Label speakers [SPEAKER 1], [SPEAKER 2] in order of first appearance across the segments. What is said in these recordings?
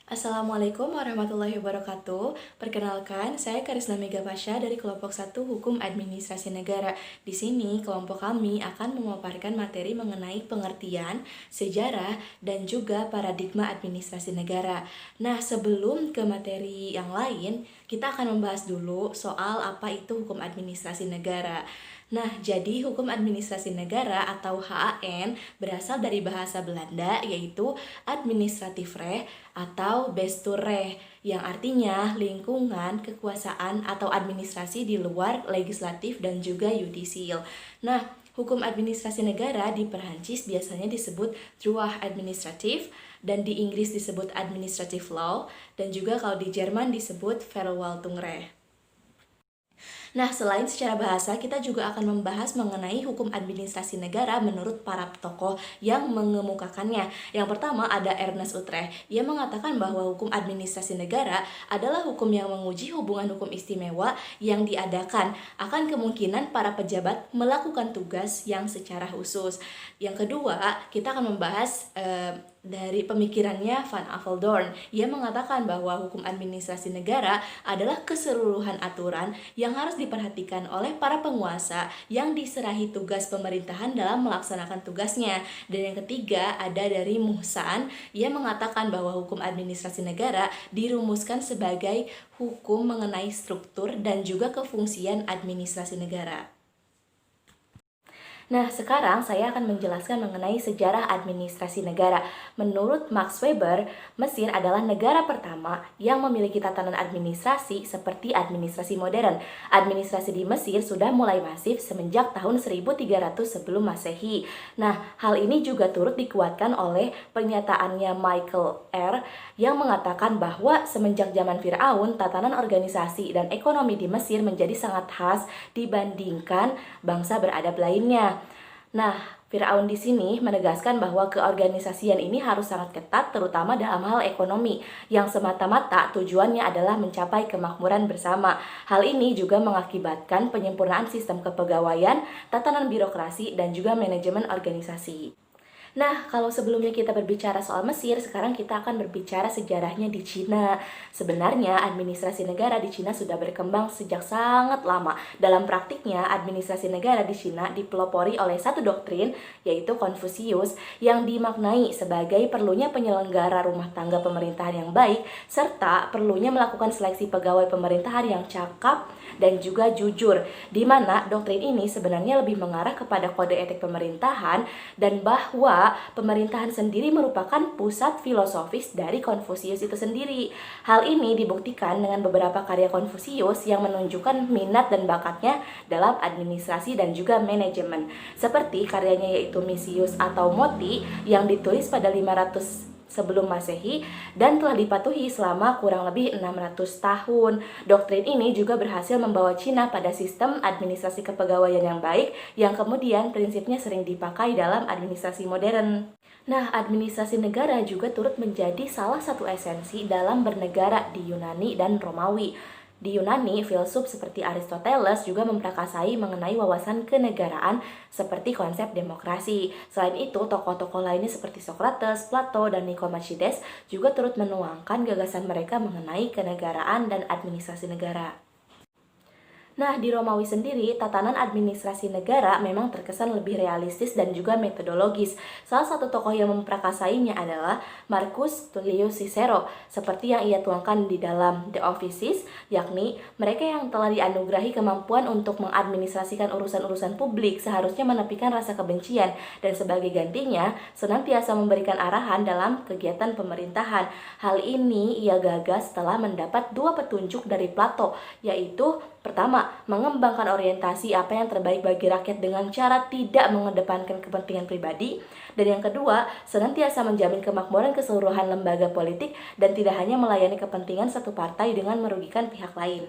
[SPEAKER 1] Assalamualaikum warahmatullahi wabarakatuh. Perkenalkan, saya Karisna Megapasya dari kelompok 1 Hukum Administrasi Negara. Di sini, kelompok kami akan memaparkan materi mengenai pengertian, sejarah, dan juga paradigma administrasi negara. Nah, sebelum ke materi yang lain, kita akan membahas dulu soal apa itu hukum administrasi negara. Nah, jadi hukum administrasi negara atau HAN berasal dari bahasa Belanda yaitu administratif recht atau Besturrecht yang artinya lingkungan, kekuasaan atau administrasi di luar legislatif dan juga yudisil. Nah, hukum administrasi negara di Perancis biasanya disebut droit administratif dan di Inggris disebut administrative law dan juga kalau di Jerman disebut Verwaltungsrecht. Nah, selain secara bahasa, kita juga akan membahas mengenai hukum administrasi negara menurut para tokoh yang mengemukakannya. Yang pertama ada Ernest Utrecht. Ia mengatakan bahwa hukum administrasi negara adalah hukum yang menguji hubungan hukum istimewa yang diadakan akan kemungkinan para pejabat melakukan tugas yang secara khusus. Yang kedua, kita akan membahas dari pemikirannya Van Apeldoorn. Ia mengatakan bahwa hukum administrasi negara adalah keseluruhan aturan yang harus diperhatikan oleh para penguasa yang diserahi tugas pemerintahan dalam melaksanakan tugasnya. Dan yang ketiga ada dari Muhsan. Ia mengatakan bahwa hukum administrasi negara dirumuskan sebagai hukum mengenai struktur dan juga kefungsian administrasi negara. Nah, sekarang saya akan menjelaskan mengenai sejarah administrasi negara. Menurut Max Weber, Mesir adalah negara pertama yang memiliki tatanan administrasi seperti administrasi modern. Administrasi di Mesir sudah mulai masif semenjak tahun 1300 sebelum Masehi. Nah, hal ini juga turut dikuatkan oleh pernyataannya Michael R. yang mengatakan bahwa semenjak zaman Firaun, tatanan organisasi dan ekonomi di Mesir menjadi sangat khas dibandingkan bangsa beradab lainnya. Nah, Firaun di sini menegaskan bahwa keorganisasian ini harus sangat ketat terutama dalam hal ekonomi yang semata-mata tujuannya adalah mencapai kemakmuran bersama. Hal ini juga mengakibatkan penyempurnaan sistem kepegawaian, tatanan birokrasi, dan juga manajemen organisasi. Nah, kalau sebelumnya kita berbicara soal Mesir, sekarang kita akan berbicara sejarahnya di Cina. Sebenarnya, administrasi negara di Cina sudah berkembang sejak sangat lama. Dalam praktiknya, administrasi negara di Cina dipelopori oleh satu doktrin, yaitu Konfusius, yang dimaknai sebagai perlunya penyelenggara rumah tangga pemerintahan yang baik, serta perlunya melakukan seleksi pegawai pemerintahan yang cakap dan juga jujur, di mana doktrin ini sebenarnya lebih mengarah kepada kode etik pemerintahan dan bahwa pemerintahan sendiri merupakan pusat filosofis dari Konfusius itu sendiri. Hal ini dibuktikan dengan beberapa karya Konfusius yang menunjukkan minat dan bakatnya dalam administrasi dan juga manajemen. Seperti karyanya yaitu Misius atau Moti yang ditulis pada 500 sebelum Masehi dan telah dipatuhi selama kurang lebih 600 tahun. Doktrin ini juga berhasil membawa Cina pada sistem administrasi kepegawaian yang baik yang kemudian prinsipnya sering dipakai dalam administrasi modern. Nah, administrasi negara juga turut menjadi salah satu esensi dalam bernegara di Yunani dan Romawi. Di Yunani, filsuf seperti Aristoteles juga memprakarsai mengenai wawasan kenegaraan seperti konsep demokrasi. Selain itu, tokoh-tokoh lainnya seperti Socrates, Plato, dan Nicomachides juga turut menuangkan gagasan mereka mengenai kenegaraan dan administrasi negara. Nah, di Romawi sendiri, tatanan administrasi negara memang terkesan lebih realistis dan juga metodologis. Salah satu tokoh yang memprakarsainya adalah Marcus Tullius Cicero, seperti yang ia tuangkan di dalam The Offices, yakni mereka yang telah dianugerahi kemampuan untuk mengadministrasikan urusan-urusan publik seharusnya menepikan rasa kebencian dan sebagai gantinya senantiasa memberikan arahan dalam kegiatan pemerintahan. Hal ini ia gagas setelah mendapat dua petunjuk dari Plato, yaitu pertama, mengembangkan orientasi apa yang terbaik bagi rakyat dengan cara tidak mengedepankan kepentingan pribadi. Dan yang kedua, senantiasa menjamin kemakmuran keseluruhan lembaga politik dan tidak hanya melayani kepentingan satu partai dengan merugikan pihak lain.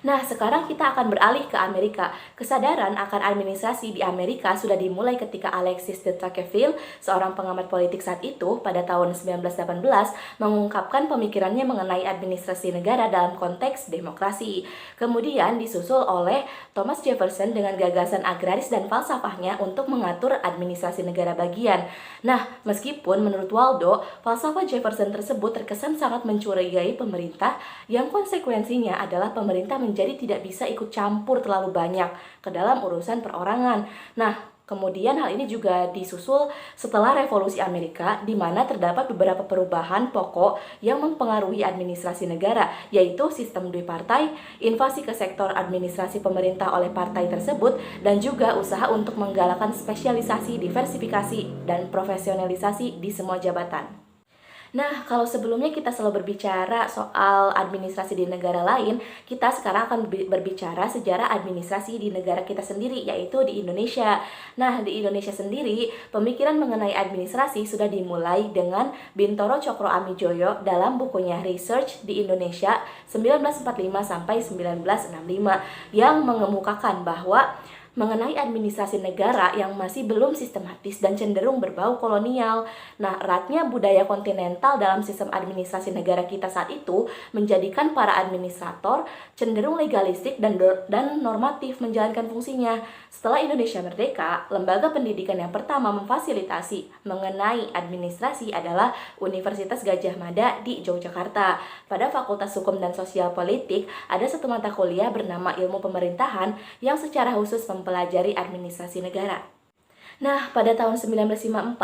[SPEAKER 1] Nah, sekarang kita akan beralih ke Amerika. Kesadaran akan administrasi di Amerika sudah dimulai ketika Alexis de Tocqueville, seorang pengamat politik saat itu, pada tahun 1918, mengungkapkan pemikirannya mengenai administrasi negara dalam konteks demokrasi. Kemudian disusul oleh Thomas Jefferson dengan gagasan agraris dan falsafahnya untuk mengatur administrasi negara bagian. Nah, meskipun menurut Waldo, falsafah Jefferson tersebut terkesan sangat mencurigai pemerintah, yang konsekuensinya adalah pemerintah menjadi tidak bisa ikut campur terlalu banyak ke dalam urusan perorangan. Nah, kemudian hal ini juga disusul setelah Revolusi Amerika, di mana terdapat beberapa perubahan pokok yang mempengaruhi administrasi negara, yaitu sistem duipartai, invasi ke sektor administrasi pemerintah oleh partai tersebut, dan juga usaha untuk menggalakkan spesialisasi, diversifikasi, dan profesionalisasi di semua jabatan. Nah, kalau sebelumnya kita selalu berbicara soal administrasi di negara lain, kita sekarang akan berbicara sejarah administrasi di negara kita sendiri, yaitu di Indonesia. Nah, di Indonesia sendiri, pemikiran mengenai administrasi sudah dimulai dengan Bintoro Cokro Amijoyo dalam bukunya Research di Indonesia 1945 sampai 1965 yang mengemukakan bahwa mengenai administrasi negara yang masih belum sistematis dan cenderung berbau kolonial. Nah, eratnya budaya kontinental dalam sistem administrasi negara kita saat itu menjadikan para administrator cenderung legalistik dan normatif menjalankan fungsinya. Setelah Indonesia merdeka, lembaga pendidikan yang pertama memfasilitasi mengenai administrasi adalah Universitas Gadjah Mada di Yogyakarta. Pada Fakultas Hukum dan Sosial Politik, ada satu mata kuliah bernama Ilmu Pemerintahan yang secara khusus mempelajari administrasi negara. Nah, pada tahun 1954,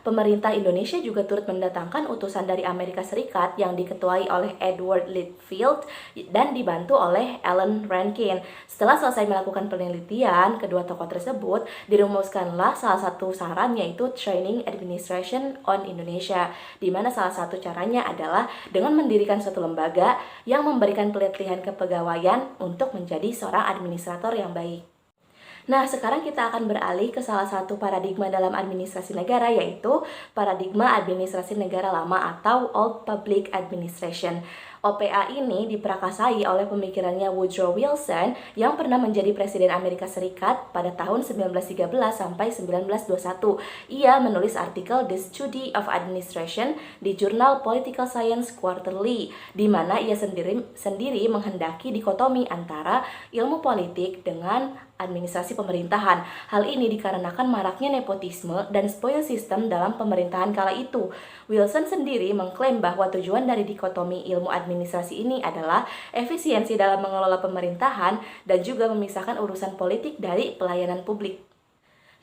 [SPEAKER 1] pemerintah Indonesia juga turut mendatangkan utusan dari Amerika Serikat yang diketuai oleh Edward Littlefield dan dibantu oleh Alan Rankin. Setelah selesai melakukan penelitian, kedua tokoh tersebut dirumuskanlah salah satu saran, yaitu Training Administration on Indonesia, di mana salah satu caranya adalah dengan mendirikan suatu lembaga yang memberikan pelatihan kepegawaian untuk menjadi seorang administrator yang baik. Nah, sekarang kita akan beralih ke salah satu paradigma dalam administrasi negara, yaitu paradigma administrasi negara lama atau Old Public Administration. OPA ini diprakasai oleh pemikirannya Woodrow Wilson yang pernah menjadi Presiden Amerika Serikat pada tahun 1913 sampai 1921. Ia menulis artikel The Study of Administration di jurnal Political Science Quarterly, di mana ia sendiri menghendaki dikotomi antara ilmu politik dengan administrasi pemerintahan. Hal ini dikarenakan maraknya nepotisme dan spoil system dalam pemerintahan kala itu. Wilson sendiri mengklaim bahwa tujuan dari dikotomi ilmu administrasi ini adalah efisiensi dalam mengelola pemerintahan dan juga memisahkan urusan politik dari pelayanan publik.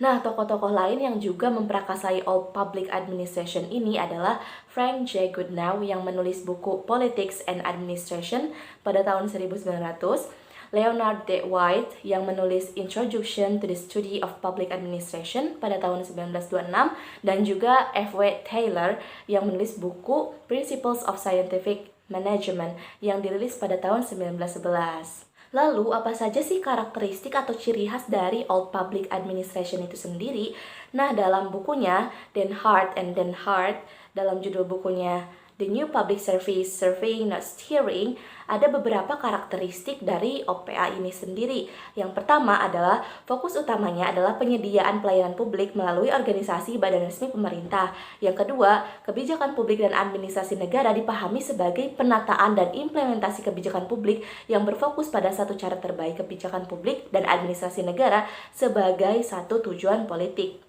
[SPEAKER 1] Nah, tokoh-tokoh lain yang juga memprakasai Old Public Administration ini adalah Frank J. Goodnow yang menulis buku Politics and Administration pada tahun 1900, Leonard D. White yang menulis Introduction to the Study of Public Administration pada tahun 1926, dan juga F.W. Taylor yang menulis buku Principles of Scientific Management yang dirilis pada tahun 1911. Lalu, apa saja sih karakteristik atau ciri khas dari Old Public Administration itu sendiri? Nah, dalam bukunya Den Hart and Den Hart, dalam judul bukunya The New Public Service Surveying Not Steering, ada beberapa karakteristik dari OPA ini sendiri. Yang pertama adalah fokus utamanya adalah penyediaan pelayanan publik melalui organisasi badan resmi pemerintah. Yang kedua, kebijakan publik dan administrasi negara dipahami sebagai penataan dan implementasi kebijakan publik yang berfokus pada satu cara terbaik kebijakan publik dan administrasi negara sebagai satu tujuan politik.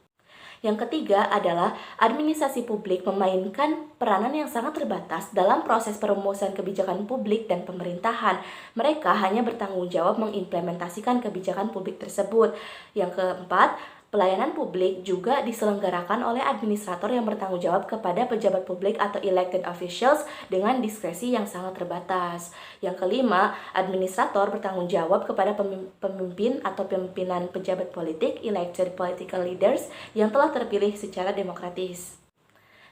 [SPEAKER 1] Yang ketiga adalah administrasi publik memainkan peranan yang sangat terbatas dalam proses perumusan kebijakan publik dan pemerintahan. Mereka hanya bertanggung jawab mengimplementasikan kebijakan publik tersebut. Yang keempat, pelayanan publik juga diselenggarakan oleh administrator yang bertanggung jawab kepada pejabat publik atau elected officials dengan diskresi yang sangat terbatas. Yang kelima, administrator bertanggung jawab kepada pemimpin atau pimpinan pejabat politik, elected political leaders, yang telah terpilih secara demokratis.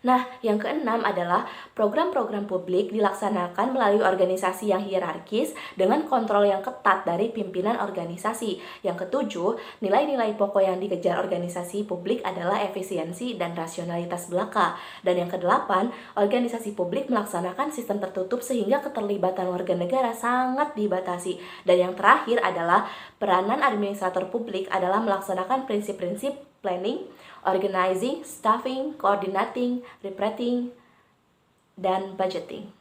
[SPEAKER 1] Nah, yang keenam adalah program-program publik dilaksanakan melalui organisasi yang hierarkis dengan kontrol yang ketat dari pimpinan organisasi. Yang ketujuh, nilai-nilai pokok yang dikejar organisasi publik adalah efisiensi dan rasionalitas belaka. Dan yang kedelapan, organisasi publik melaksanakan sistem tertutup sehingga keterlibatan warga negara sangat dibatasi. Dan yang terakhir adalah peranan administrator publik adalah melaksanakan prinsip-prinsip planning, organizing, staffing, coordinating, reporting, dan budgeting.